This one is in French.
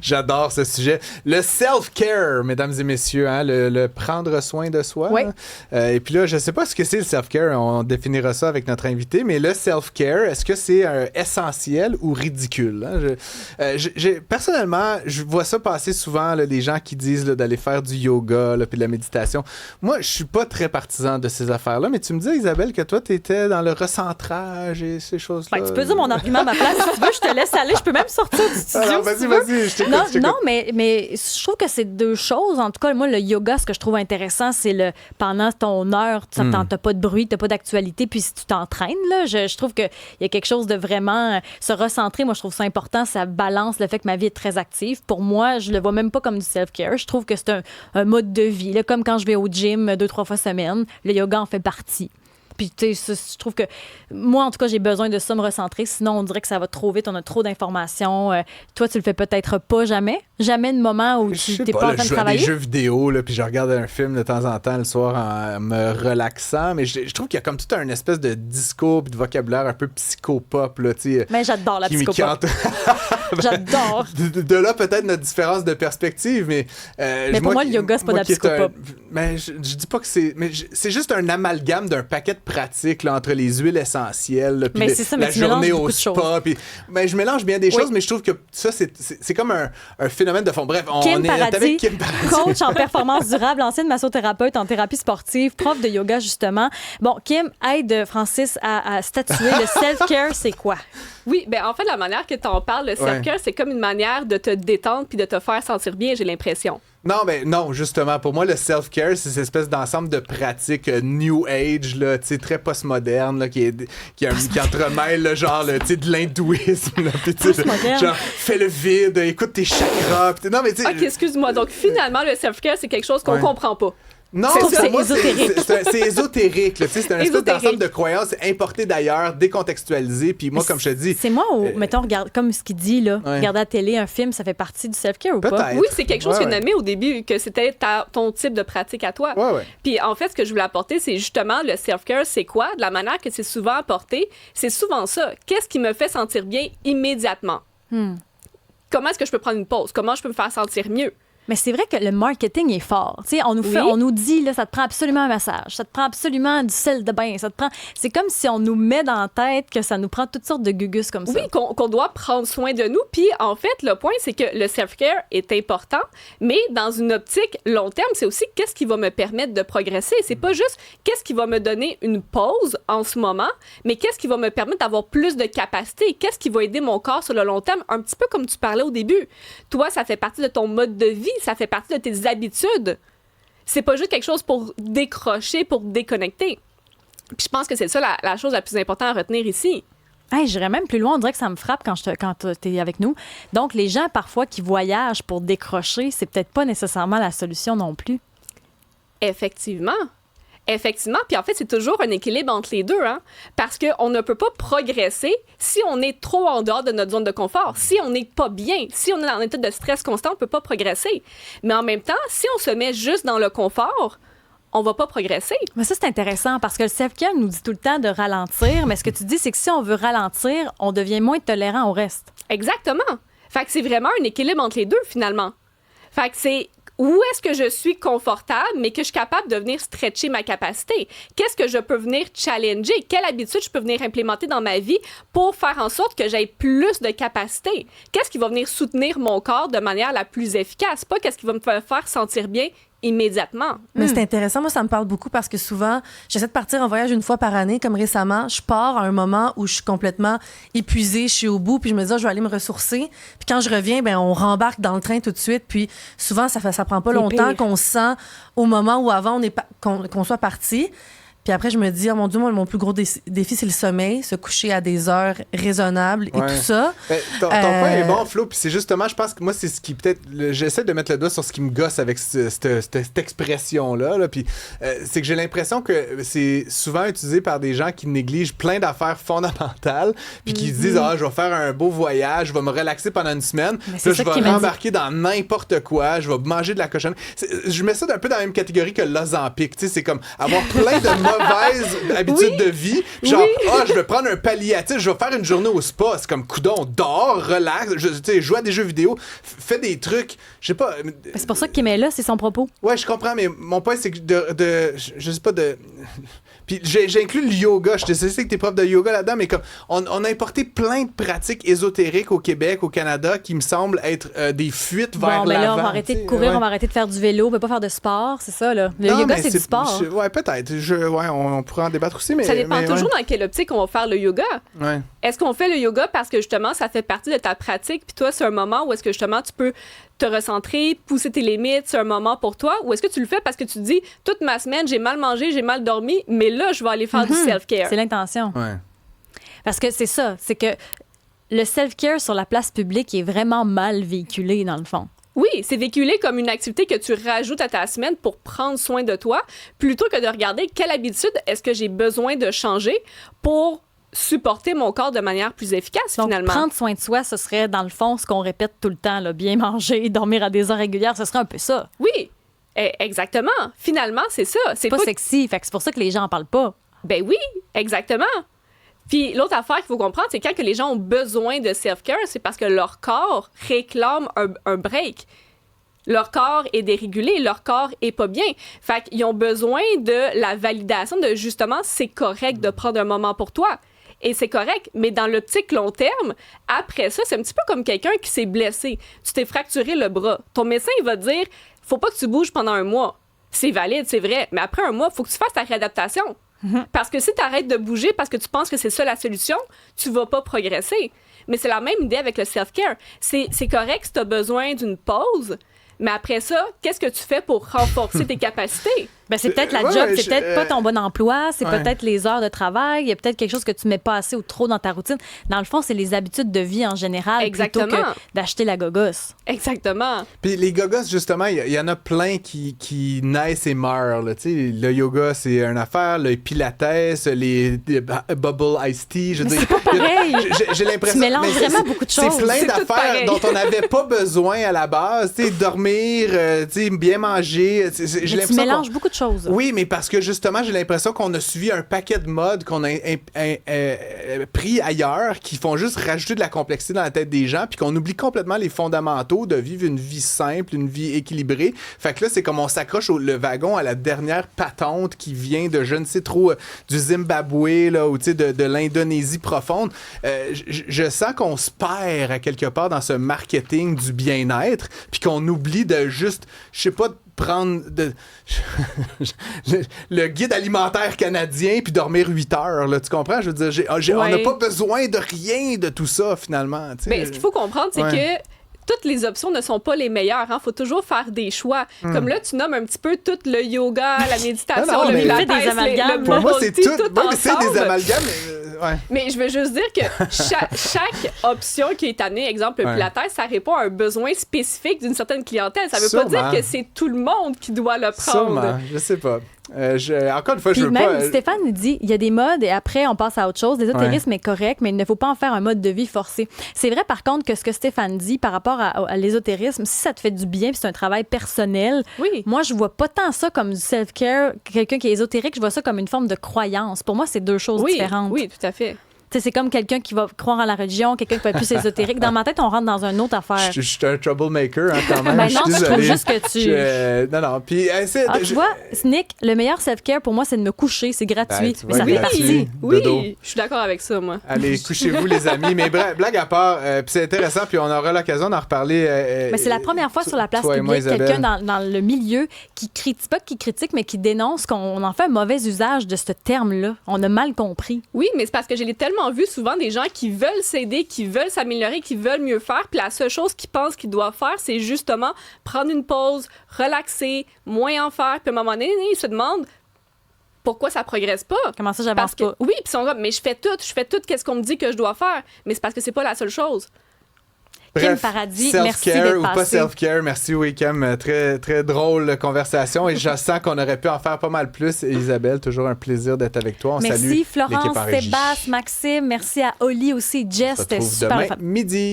J'adore ce sujet. Le self-care, mesdames et messieurs, hein, le prendre soin de soi. Oui. Et puis là, je sais pas ce que c'est le self-care, on définira ça avec notre invité, mais le self-care, est-ce que c'est essentiel ou ridicule? Hein? Personnellement, je vois ça passer souvent, là, des gens qui disent là, d'aller faire du yoga puis de la méditation. Moi, je suis pas très partisan de ces affaires-là, mais tu me dis, Isabelle, que toi, tu étais dans le recentrage et ces choses-là. Ben, tu peux dire mon argument à ma place. Si tu veux, je te laisse aller. Je peux même sortir du studio. Alors, si vas-y, tu veux. vas-y, je t'écoute. Non, mais je trouve que c'est deux choses. En tout cas, moi, le yoga, ce que je trouve intéressant, c'est pendant ton heure, t'as pas de bruit, t'as pas d'actualité, puis si tu t'entraînes, là, je trouve qu'il y a quelque chose de vraiment se recentrer. Moi, je trouve ça important. Ça balance le fait que ma vie est très active. Pour moi, je le vois même pas comme du self-care. Je trouve que c'est un mode de vie. Là, comme quand je vais au gym 2-3 fois semaine, le yoga en fait partie. Puis, tu sais, je trouve que moi, en tout cas, j'ai besoin de ça, me recentrer. Sinon, on dirait que ça va trop vite. On a trop d'informations. Toi, tu le fais peut-être pas jamais. Jamais de moment où tu t'es pas en train de travailler. Je joue à des jeux vidéo, là, puis je regarde un film de temps en temps le soir en me relaxant. Mais je trouve qu'il y a comme tout un espèce de discours puis de vocabulaire un peu psychopop. Là, mais j'adore la psychopop. J'adore. De là, peut-être notre différence de perspective. Mais pour moi, le yoga, c'est pas de la psychopop. Mais je dis pas que c'est... Mais c'est juste un amalgame d'un paquet de pratiques là, entre les huiles essentielles, puis la journée au spa. Puis, je mélange bien des choses, mais je trouve que ça, c'est comme un phénomène de fond. Bref, Kim est Paradis, avec Kim Paradis. Coach en performance durable, ancienne massothérapeute en thérapie sportive, prof de yoga, justement. Bon, Kim, aide Francis à statuer. Le self-care, c'est quoi? Oui, ben en fait, la manière que tu en parles, le self-care, c'est comme une manière de te détendre puis de te faire sentir bien, j'ai l'impression. Non, justement, pour moi, le self-care, c'est cette espèce d'ensemble de pratiques New Age, là, très postmoderne, là, qui entremêle là, genre de l'hindouisme. Là, genre, fais le vide, écoute tes chakras. Non, mais, OK, excuse-moi. Donc, finalement, le self-care, c'est quelque chose qu'on comprend pas. Non, c'est ésotérique. C'est ésotérique. C'est un espèce d'ensemble de croyances importées d'ailleurs, décontextualisées. Puis moi, comme je te dis... C'est moi ou, mettons, regarde, comme ce qu'il dit, là, regarder à la télé un film, ça fait partie du self-care ou pas? Oui, c'est quelque chose que nommé au début, que c'était ton type de pratique à toi. Puis en fait, ce que je voulais apporter, c'est justement le self-care, c'est quoi? De la manière que c'est souvent apporté, c'est souvent ça. Qu'est-ce qui me fait sentir bien immédiatement? Comment est-ce que je peux prendre une pause? Comment je peux me faire sentir mieux? Mais c'est vrai que le marketing est fort. Tu sais, on nous dit, là, ça te prend absolument un massage, ça te prend absolument du sel de bain, c'est comme si on nous met dans la tête que ça nous prend toutes sortes de gugus comme ça. Oui, qu'on doit prendre soin de nous. Puis, en fait, le point, c'est que le self-care est important, mais dans une optique long terme, c'est aussi qu'est-ce qui va me permettre de progresser. C'est pas juste qu'est-ce qui va me donner une pause en ce moment, mais qu'est-ce qui va me permettre d'avoir plus de capacité, qu'est-ce qui va aider mon corps sur le long terme, un petit peu comme tu parlais au début. Toi, ça fait partie de ton mode de vie, ça fait partie de tes habitudes. C'est pas juste quelque chose pour décrocher, pour déconnecter. Puis je pense que c'est ça la chose la plus importante à retenir ici. Hey, j'irais même plus loin, on dirait que ça me frappe quand tu es avec nous. Donc, les gens, parfois, qui voyagent pour décrocher, c'est peut-être pas nécessairement la solution non plus. Effectivement. Puis en fait, c'est toujours un équilibre entre les deux, hein? Parce qu'on ne peut pas progresser si on est trop en dehors de notre zone de confort. Si on n'est pas bien, si on est en état de stress constant, on ne peut pas progresser. Mais en même temps, si on se met juste dans le confort, on va pas progresser. Mais ça, c'est intéressant parce que le self-care nous dit tout le temps de ralentir, mais ce que tu dis, c'est que si on veut ralentir, on devient moins tolérant au reste. Exactement. Fait que c'est vraiment un équilibre entre les deux, finalement. Fait que c'est où est-ce que je suis confortable, mais que je suis capable de venir stretcher ma capacité? Qu'est-ce que je peux venir challenger? Quelle habitude je peux venir implémenter dans ma vie pour faire en sorte que j'aie plus de capacité? Qu'est-ce qui va venir soutenir mon corps de manière la plus efficace? Pas qu'est-ce qui va me faire sentir bien immédiatement. Mais c'est intéressant. Moi, ça me parle beaucoup parce que souvent, j'essaie de partir en voyage une fois par année, comme récemment. Je pars à un moment où je suis complètement épuisée, je suis au bout, puis je me dis, je vais aller me ressourcer. Puis quand je reviens, on rembarque dans le train tout de suite. Puis souvent, ça prend pas longtemps qu'on se sent au moment où avant qu'on soit parti. Puis après, je me dis, oh mon Dieu, moi, mon plus gros défi, c'est le sommeil, se coucher à des heures raisonnables et tout ça. Ben, ton point est bon, Flo, puis c'est justement, je pense que moi, c'est ce qui peut-être... J'essaie de mettre le doigt sur ce qui me gosse avec cette expression-là, là, puis c'est que j'ai l'impression que c'est souvent utilisé par des gens qui négligent plein d'affaires fondamentales, puis qui se disent, je vais faire un beau voyage, je vais me relaxer pendant une semaine, puis là, je vais rembarquer dans n'importe quoi, je vais manger de la cochonnerie. Je mets ça un peu dans la même catégorie que l'Ozempic, tu sais, c'est comme avoir plein de mauvaise habitude de vie. Genre, je vais prendre un palliatif, je vais faire une journée au spa. C'est comme, coudon, dors, relax, joue à des jeux vidéo, fais des trucs, je sais pas. C'est pour ça qu'il met là, c'est son propos. Ouais, je comprends, mais mon point, c'est que je sais pas, Puis j'ai inclus le yoga. Je sais que t'es prof de yoga là-dedans, mais comme on a importé plein de pratiques ésotériques au Québec, au Canada, qui me semblent être des fuites vers mais l'avant. là, on va arrêter de courir, on va arrêter de faire du vélo, on peut pas faire de sport, c'est ça, là. Le yoga, c'est du sport. Ouais, peut-être. On pourrait en débattre aussi, mais... Ça dépend toujours dans quelle optique on va faire le yoga. Ouais. Est-ce qu'on fait le yoga parce que, justement, ça fait partie de ta pratique, puis toi, c'est un moment où est-ce que, justement, tu peux te recentrer, pousser tes limites, c'est un moment pour toi, ou est-ce que tu le fais parce que tu te dis, toute ma semaine, j'ai mal mangé, j'ai mal dormi, mais là, je vais aller faire du self-care. C'est l'intention. Ouais. Parce que c'est ça, c'est que le self-care sur la place publique est vraiment mal véhiculé, dans le fond. Oui, c'est véhiculé comme une activité que tu rajoutes à ta semaine pour prendre soin de toi, plutôt que de regarder quelle habitude est-ce que j'ai besoin de changer pour supporter mon corps de manière plus efficace, Donc, finalement. prendre soin de soi, ce serait, dans le fond, ce qu'on répète tout le temps, là, bien manger, dormir à des heures régulières, ce serait un peu ça. Oui, exactement. Finalement, c'est ça. C'est pas sexy, fait que c'est pour ça que les gens en parlent pas. Ben oui, exactement. Puis l'autre affaire qu'il faut comprendre, c'est quand que les gens ont besoin de self-care, c'est parce que leur corps réclame un break. Leur corps est dérégulé, leur corps est pas bien. Fait qu'ils ont besoin de la validation de, justement, c'est correct de prendre un moment pour toi. Et c'est correct, mais dans l'optique long terme, après ça, c'est un petit peu comme quelqu'un qui s'est blessé. Tu t'es fracturé le bras. Ton médecin, il va te dire, faut pas que tu bouges pendant un mois. C'est valide, c'est vrai, mais après un mois, il faut que tu fasses ta réadaptation. Parce que si tu arrêtes de bouger parce que tu penses que c'est ça la solution, tu vas pas progresser. Mais c'est la même idée avec le self-care. C'est correct si tu as besoin d'une pause, mais après ça, qu'est-ce que tu fais pour renforcer tes capacités? Ben, c'est peut-être la job, c'est peut-être pas ton bon emploi, c'est peut-être les heures de travail, il y a peut-être quelque chose que tu mets pas assez ou trop dans ta routine. Dans le fond, c'est les habitudes de vie en général plutôt que d'acheter la gogosse. Exactement. Puis les gogos, justement, il y en a plein qui naissent et meurent. Là. Le yoga, c'est une affaire. Le pilates, les bubble iced tea. Je veux dire, c'est pas pareil. J'ai l'impression... Tu mélanges vraiment beaucoup de choses. C'est plein d'affaires dont on n'avait pas besoin à la base. Dormir, bien manger. Tu mélanges beaucoup de choses. Oui, mais parce que justement, j'ai l'impression qu'on a suivi un paquet de modes qu'on a pris ailleurs qui font juste rajouter de la complexité dans la tête des gens puis qu'on oublie complètement les fondamentaux de vivre une vie simple, une vie équilibrée. Fait que là, c'est comme on s'accroche le wagon à la dernière patente qui vient de je ne sais trop du Zimbabwe là, ou de l'Indonésie profonde. Je sens qu'on se perd à quelque part dans ce marketing du bien-être puis qu'on oublie de juste, je sais pas, prendre le guide alimentaire canadien puis dormir 8 heures, là, tu comprends? Je veux dire, on n'a pas besoin de rien de tout ça, finalement. Mais ce qu'il faut comprendre, c'est que toutes les options ne sont pas les meilleures. Il faut toujours faire des choix. Comme là, tu nommes un petit peu tout le yoga, la méditation, le pilates, des amalgames. Pour moi, c'est tout. Moi, c'est des amalgames. Mais je veux juste dire que chaque option qui est amenée, exemple le pilates, ça répond à un besoin spécifique d'une certaine clientèle. Ça veut pas dire que c'est tout le monde qui doit le prendre. Sûrement. Je sais pas. Encore une fois, puis je veux même pas... Stéphane nous dit, il y a des modes et après, on passe à autre chose. L'ésotérisme est correct, mais il ne faut pas en faire un mode de vie forcé. C'est vrai, par contre, que ce que Stéphane dit par rapport à l'ésotérisme, si ça te fait du bien puis c'est un travail personnel, moi, je vois pas tant ça comme du self-care. Quelqu'un qui est ésotérique, je vois ça comme une forme de croyance. Pour moi, c'est deux choses différentes. Oui, tout à fait. T'sais, c'est comme quelqu'un qui va croire en la religion, quelqu'un qui va être plus ésotérique. Dans ma tête, on rentre dans une autre affaire. Je suis un troublemaker, quand même. Ben non, je trouve juste que tu... Non. Puis, tu vois, Nick, le meilleur self-care pour moi, c'est de me coucher. C'est gratuit. Mais ça fait partie. Oui, je suis d'accord avec ça, moi. Allez, couchez-vous, les amis. Mais bref, blague à part, puis c'est intéressant, puis on aura l'occasion d'en reparler. Mais c'est la première fois sur la place publique, quelqu'un dans le milieu qui critique, pas qui critique, mais qui dénonce qu'on en fait un mauvais usage de ce terme-là. On a mal compris. Oui, mais c'est parce que je l'ai tellement vu souvent des gens qui veulent s'aider, qui veulent s'améliorer, qui veulent mieux faire, puis la seule chose qu'ils pensent qu'ils doivent faire, c'est justement prendre une pause, relaxer, moins en faire, puis à un moment donné, ils se demandent pourquoi ça progresse pas. Comment ça, j'avance pas? Oui, puis ils sont comme, mais je fais tout, qu'est-ce qu'on me dit que je dois faire? Mais c'est parce que c'est pas la seule chose. Kim Paradis, merci d'être ou pas self-care, merci Wickham, très, très drôle conversation et je sens qu'on aurait pu en faire pas mal plus. Isabelle, toujours un plaisir d'être avec toi. On merci salue Florence, Sébastien, Maxime, merci à Oli aussi, Jess, c'était super. Midi.